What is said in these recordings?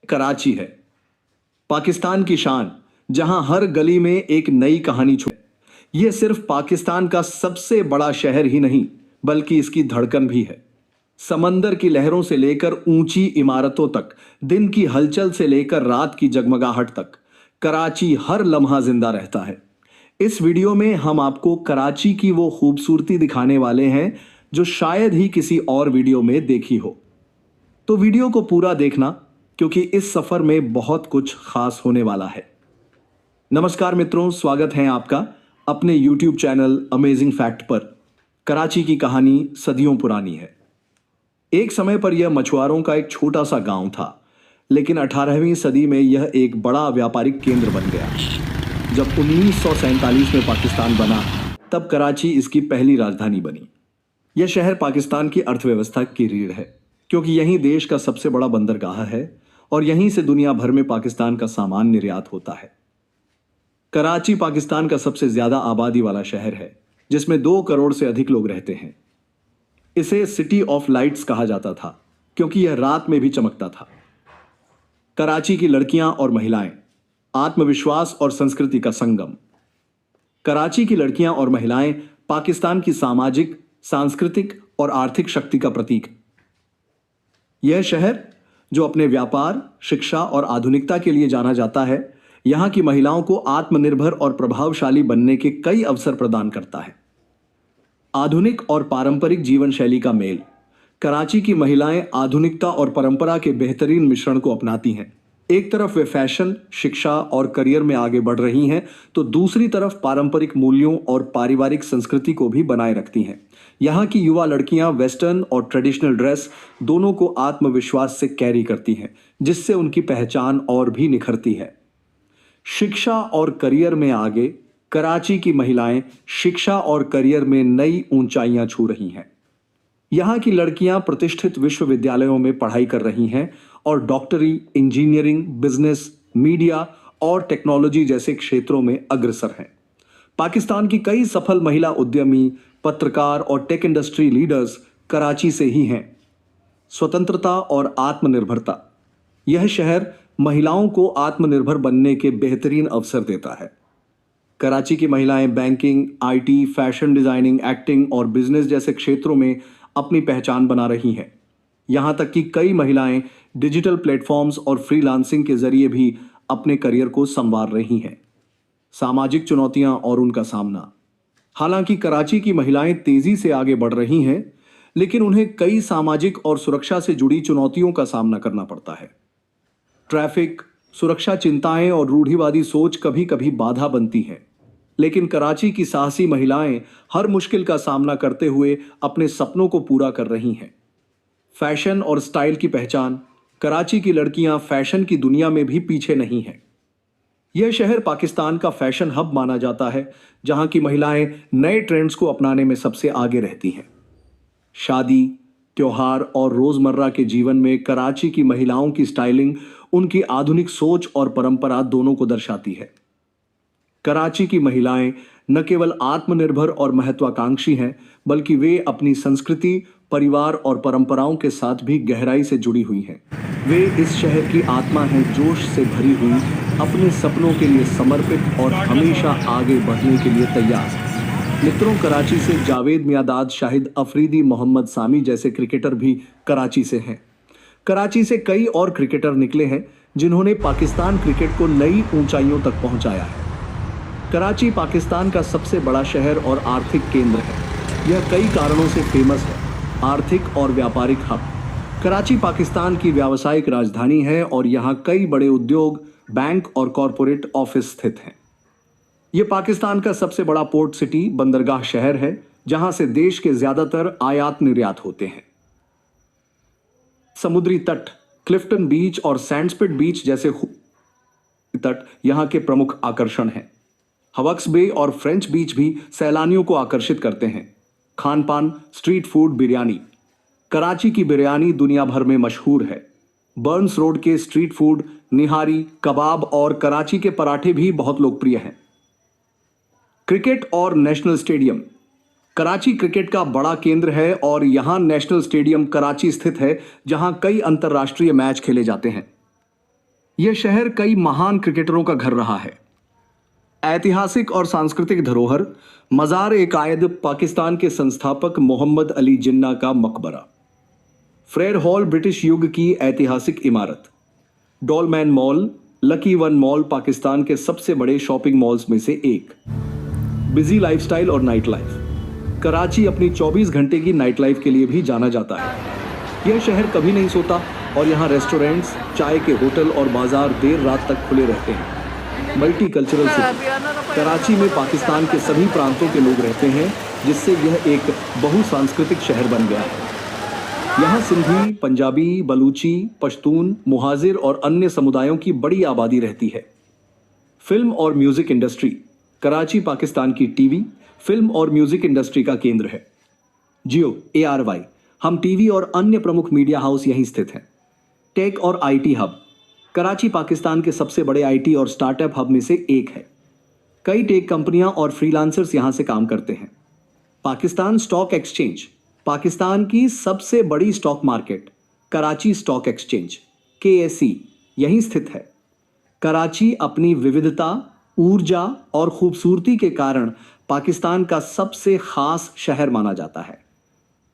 कराची है, पाकिस्तान की शान, जहां हर गली में एक नई कहानी छुपी है। यह सिर्फ पाकिस्तान का सबसे बड़ा शहर ही नहीं, बल्कि इसकी धड़कन भी है। समंदर की लहरों से लेकर ऊंची इमारतों तक, दिन की हलचल से लेकर रात की जगमगाहट तक, कराची हर लम्हा जिंदा रहता है। इस वीडियो में हम आपको कराची की वो खूबसूरती दिखाने वाले हैं जो शायद ही किसी और वीडियो में देखी हो। तो वीडियो को पूरा देखना, क्योंकि इस सफर में बहुत कुछ खास होने वाला है। नमस्कार मित्रों, स्वागत है आपका अपने YouTube चैनल अमेजिंग फैक्ट पर। कराची की कहानी सदियों पुरानी है। एक समय पर यह मछुआरों का एक छोटा सा गांव था, लेकिन 18वीं सदी में यह एक बड़ा व्यापारिक केंद्र बन गया। जब 1947 में पाकिस्तान बना, तब कराची इसकी पहली राजधानी बनी। यह शहर पाकिस्तान की अर्थव्यवस्था की रीढ़ है, क्योंकि यहीं देश का सबसे बड़ा बंदरगाह है और यहीं से दुनिया भर में पाकिस्तान का सामान निर्यात होता है। कराची पाकिस्तान का सबसे ज्यादा आबादी वाला शहर है, जिसमें 2 करोड़ से अधिक लोग रहते हैं। इसे सिटी ऑफ लाइट्स कहा जाता था, क्योंकि यह रात में भी चमकता था। कराची की लड़कियां और महिलाएं, आत्मविश्वास और संस्कृति का संगम। कराची की लड़कियां और महिलाएं पाकिस्तान की सामाजिक, सांस्कृतिक और आर्थिक शक्ति का प्रतीक है। यह शहर, जो अपने व्यापार, शिक्षा और आधुनिकता के लिए जाना जाता है, यहां की महिलाओं को आत्मनिर्भर और प्रभावशाली बनने के कई अवसर प्रदान करता है। आधुनिक और पारंपरिक जीवन शैली का मेल। कराची की महिलाएं आधुनिकता और परंपरा के बेहतरीन मिश्रण को अपनाती हैं। एक तरफ वे फैशन, शिक्षा और करियर में आगे बढ़ रही हैं, तो दूसरी तरफ पारंपरिक मूल्यों और पारिवारिक संस्कृति को भी बनाए रखती हैं। यहाँ की युवा लड़कियां वेस्टर्न और ट्रेडिशनल ड्रेस दोनों को आत्मविश्वास से कैरी करती हैं, जिससे उनकी पहचान और भी निखरती है। शिक्षा और करियर में आगे, कराची की महिलाएं शिक्षा और करियर में नई ऊंचाइयां छू रही हैं। यहाँ की लड़कियां प्रतिष्ठित विश्वविद्यालयों में पढ़ाई कर रही हैं और डॉक्टरी, इंजीनियरिंग, बिजनेस, मीडिया और टेक्नोलॉजी जैसे क्षेत्रों में अग्रसर हैं। पाकिस्तान की कई सफल महिला उद्यमी, पत्रकार और टेक इंडस्ट्री लीडर्स कराची से ही हैं। स्वतंत्रता और आत्मनिर्भरता। यह शहर महिलाओं को आत्मनिर्भर बनने के बेहतरीन अवसर देता है। कराची की महिलाएं banking, IT, fashion designing, acting और बिजनेस जैसे क्षेत्रों में अपनी पहचान बना रही हैं। यहां तक कि कई महिलाएं डिजिटल प्लेटफॉर्म्स और फ्रीलांसिंग के जरिए भी अपने करियर को संवार रही हैं। सामाजिक चुनौतियां और उनका सामना। हालांकि कराची की महिलाएं तेजी से आगे बढ़ रही हैं, लेकिन उन्हें कई सामाजिक और सुरक्षा से जुड़ी चुनौतियों का सामना करना पड़ता है। ट्रैफिक, सुरक्षा चिंताएं और रूढ़िवादी सोच कभी कभी बाधा बनती है, लेकिन कराची की साहसी महिलाएं हर मुश्किल का सामना करते हुए अपने सपनों को पूरा कर रही हैं। फैशन और स्टाइल की पहचान। कराची की लड़कियां फैशन की दुनिया में भी पीछे नहीं हैं। यह शहर पाकिस्तान का फैशन हब माना जाता है, जहां की महिलाएं नए ट्रेंड्स को अपनाने में सबसे आगे रहती हैं। शादी, त्योहार और रोजमर्रा के जीवन में कराची की महिलाओं की स्टाइलिंग उनकी आधुनिक सोच और परंपरा दोनों को दर्शाती है। कराची की महिलाएं न केवल आत्मनिर्भर और महत्वाकांक्षी हैं, बल्कि वे अपनी संस्कृति, परिवार और परंपराओं के साथ भी गहराई से जुड़ी हुई हैं। वे इस शहर की आत्मा हैं, जोश से भरी हुई, अपने सपनों के लिए समर्पित और हमेशा आगे बढ़ने के लिए तैयार। मित्रों, कराची से जावेद मियादाद, शाहिद अफरीदी, मोहम्मद सामी जैसे क्रिकेटर भी कराची से हैं। कराची से कई और क्रिकेटर निकले हैं, जिन्होंने पाकिस्तान क्रिकेट को नई ऊंचाइयों तक पहुंचाया है। कराची पाकिस्तान का सबसे बड़ा शहर और आर्थिक केंद्र है। यह कई कारणों से फेमस है। आर्थिक और व्यापारिक हब। कराची पाकिस्तान की व्यावसायिक राजधानी है और यहाँ कई बड़े उद्योग, बैंक और कॉरपोरेट ऑफिस स्थित हैं। यह पाकिस्तान का सबसे बड़ा पोर्ट सिटी, बंदरगाह शहर है, जहां से देश के ज्यादातर आयात निर्यात होते हैं। समुद्री तट, क्लिफ्टन बीच और सैंडस्पिट बीच जैसे तट यहां के प्रमुख आकर्षण हैं। हवक्स बे और फ्रेंच बीच भी सैलानियों को आकर्षित करते हैं। खान पान, स्ट्रीट फूड, बिरयानी। कराची की बिरयानी दुनिया भर में मशहूर है। बर्न्स रोड के स्ट्रीट फूड, निहारी, कबाब और कराची के पराठे भी बहुत लोकप्रिय हैं। क्रिकेट और नेशनल स्टेडियम। कराची क्रिकेट का बड़ा केंद्र है और यहां नेशनल स्टेडियम कराची स्थित है, जहां कई अंतर्राष्ट्रीय मैच खेले जाते हैं। यह शहर कई महान क्रिकेटरों का घर रहा है। ऐतिहासिक और सांस्कृतिक धरोहर, मजार ए कायद पाकिस्तान के संस्थापक मोहम्मद अली जिन्ना का मकबरा, फ्रेयर हॉल ब्रिटिश युग की ऐतिहासिक इमारत, Dolmen mall, lucky one mall Pakistan के सबसे बड़े शॉपिंग मॉल्स में से एक। बिजी लाइफस्टाइल और नाइट लाइफ, कराची अपनी 24 घंटे की नाइट लाइफ के लिए भी जाना जाता है। यह शहर कभी नहीं सोता और यहाँ रेस्टोरेंट्स, चाय के होटल और बाजार देर रात तक खुले रहते हैं। मल्टी कल्चरल सिटी, कराची में पाकिस्तान के सभी प्रांतों के लोग रहते हैं, जिससे यह एक बहुसांस्कृतिक शहर बन गया है। यहाँ सिंधी, पंजाबी, बलूची, पश्तून, मुहाजिर और अन्य समुदायों की बड़ी आबादी रहती है। फिल्म और म्यूजिक इंडस्ट्री, कराची पाकिस्तान की टीवी, फिल्म और म्यूजिक इंडस्ट्री का केंद्र है। जियो, ARY, हम टीवी और अन्य प्रमुख मीडिया हाउस यहीं स्थित हैं। टेक और IT हब, कराची पाकिस्तान के सबसे बड़े IT और स्टार्टअप हब में से एक है। कई टेक कंपनियां और फ्रीलांसर्स यहां से काम करते हैं। पाकिस्तान स्टॉक एक्सचेंज, पाकिस्तान की सबसे बड़ी stock market, Karachi stock exchange KSE यहीं स्थित है। कराची अपनी विविधता, ऊर्जा और खूबसूरती के कारण पाकिस्तान का सबसे खास शहर माना जाता है।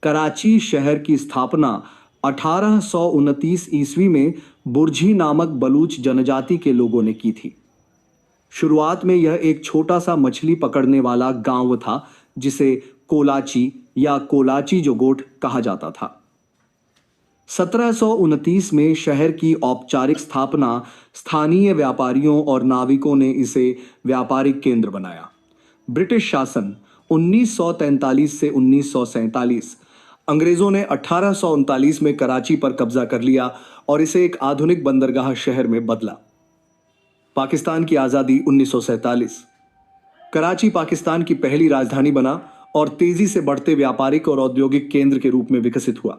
कराची शहर की स्थापना 1829 ईस्वी में बुर्जी नामक बलूच जनजाति के लोगों ने की थी। शुरुआत में यह एक छोटा सा मछली पकड़ने वाला गांव था, जिसे कोलाची या कोलाची जोगोट कहा जाता था। 1729 में शहर की औपचारिक स्थापना स्थानीय व्यापारियों और नाविकों ने इसे व्यापारिक केंद्र बनाया। ब्रिटिश शासन 1943 से 1947, अंग्रेजों ने 1839 में कराची पर कब्जा कर लिया और इसे एक आधुनिक बंदरगाह शहर में बदला। पाकिस्तान की आज़ादी 1947, कराची पाकिस्तान की पहली राजधानी बना और तेजी से बढ़ते व्यापारिक और औद्योगिक केंद्र के रूप में विकसित हुआ।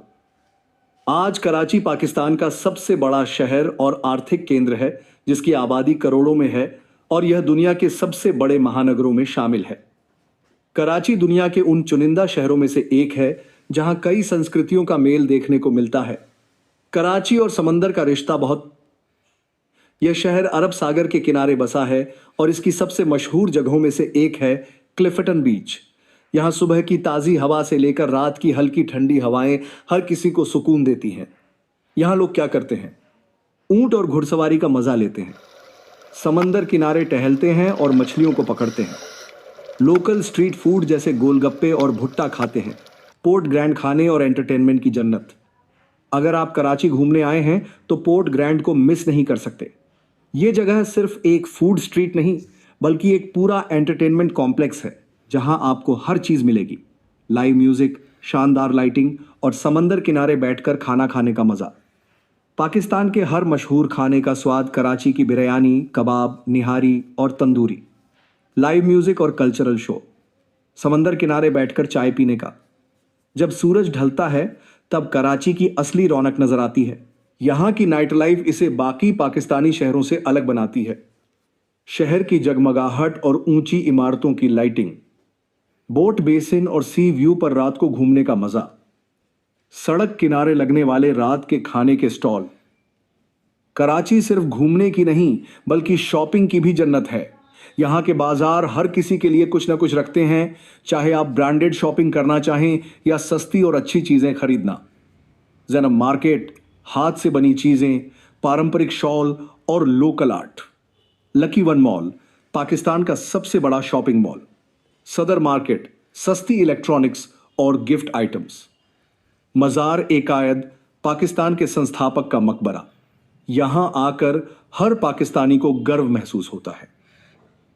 आज कराची पाकिस्तान का सबसे बड़ा शहर और आर्थिक केंद्र है, जिसकी आबादी करोड़ों में है और यह दुनिया के सबसे बड़े महानगरों में शामिल है। कराची दुनिया के उन चुनिंदा शहरों में से एक है जहां कई संस्कृतियों का मेल देखने को मिलता है। कराची और समंदर का रिश्ता यह शहर अरब सागर के किनारे बसा है और इसकी सबसे मशहूर जगहों में से एक है क्लिफ्टन बीच। यहाँ सुबह की ताज़ी हवा से लेकर रात की हल्की ठंडी हवाएं हर किसी को सुकून देती हैं। यहाँ लोग क्या करते हैं? ऊंट और घुड़सवारी का मज़ा लेते हैं, समंदर किनारे टहलते हैं और मछलियों को पकड़ते हैं। लोकल स्ट्रीट फूड जैसे गोलगप्पे और भुट्टा खाते हैं। पोर्ट ग्रैंड खाने और एंटरटेनमेंट की जन्नत। अगर आप कराची घूमने आए हैं तो पोर्ट ग्रैंड को मिस नहीं कर सकते। ये जगह सिर्फ एक फूड स्ट्रीट नहीं, बल्कि एक पूरा एंटरटेनमेंट कॉम्प्लेक्स है, जहां आपको हर चीज़ मिलेगी। लाइव म्यूजिक, शानदार लाइटिंग और समंदर किनारे बैठकर खाना खाने का मज़ा। पाकिस्तान के हर मशहूर खाने का स्वाद कराची की बिरयानी, कबाब, निहारी और तंदूरी। लाइव म्यूजिक और कल्चरल शो, समंदर किनारे बैठकर चाय पीने का। जब सूरज ढलता है तब कराची की असली रौनक नजर आती है। यहाँ की नाइट लाइफ इसे बाकी पाकिस्तानी शहरों से अलग बनाती है। शहर की जगमगाहट और ऊंची इमारतों की लाइटिंग, बोट बेसिन और सी व्यू पर रात को घूमने का मजा, सड़क किनारे लगने वाले रात के खाने के स्टॉल। कराची सिर्फ घूमने की नहीं, बल्कि शॉपिंग की भी जन्नत है। यहाँ के बाजार हर किसी के लिए कुछ ना कुछ रखते हैं, चाहे आप ब्रांडेड शॉपिंग करना चाहें या सस्ती और अच्छी चीज़ें खरीदना। ज़ैनब मार्केट, हाथ से बनी चीज़ें, पारंपरिक शॉल और local art. Lucky one mall, Pakistan का सबसे बड़ा शॉपिंग मॉल। सदर मार्केट, सस्ती इलेक्ट्रॉनिक्स और गिफ्ट आइटम्स। मजार ए कायद, पाकिस्तान के संस्थापक का मकबरा। यहाँ आकर हर पाकिस्तानी को गर्व महसूस होता है।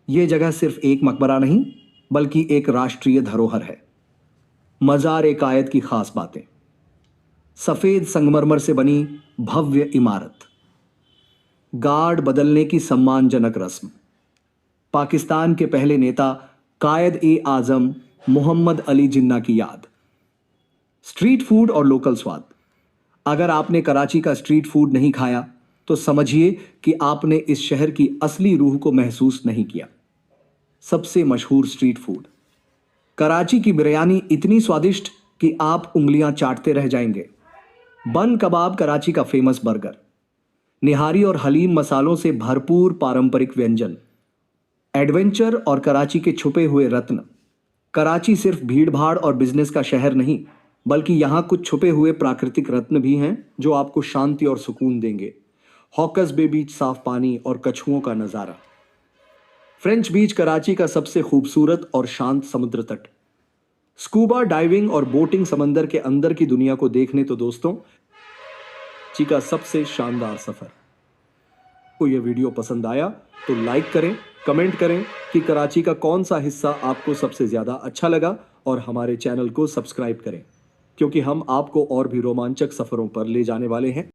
ये जगह सिर्फ एक मकबरा नहीं, बल्कि एक राष्ट्रीय धरोहर है। मजार ए कायद की खास बातें: सफेद संगमरमर से बनी भव्य इमारत, गार्ड बदलने की सम्मानजनक रस्म, पाकिस्तान के पहले नेता कायद ए आजम मोहम्मद अली जिन्ना की याद, स्ट्रीट फूड और लोकल स्वाद। अगर आपने कराची का स्ट्रीट फूड नहीं खाया तो समझिए कि आपने इस शहर की असली रूह को महसूस नहीं किया। सबसे मशहूर स्ट्रीट फूड, कराची की बिरयानी इतनी स्वादिष्ट कि आप उंगलियां चाटते रह जाएंगे। बन कबाब, कराची का फेमस बर्गर, निहारी और हलीम मसालों से भरपूर पारंपरिक व्यंजन, एडवेंचर और कराची के छुपे हुए रत्न। कराची सिर्फ भीड़भाड़ और बिजनेस का शहर नहीं, बल्कि यहाँ कुछ छुपे हुए प्राकृतिक रत्न भी हैं जो आपको शांति और सुकून देंगे। हॉकर्स बे बीच, साफ पानी और कछुओं का नजारा। फ्रेंच बीच कराची का सबसे खूबसूरत और शांत समुद्र तट। स्कूबा डाइविंग और बोटिंग समंदर के अंदर की दुनिया को देखने तो दोस्तों कराची का सबसे शानदार सफर। को यह वीडियो पसंद आया तो लाइक करें, कमेंट करें कि कराची का कौन सा हिस्सा आपको सबसे ज्यादा अच्छा लगा, और हमारे चैनल को सब्सक्राइब करें क्योंकि हम आपको और भी रोमांचक सफरों पर ले जाने वाले हैं।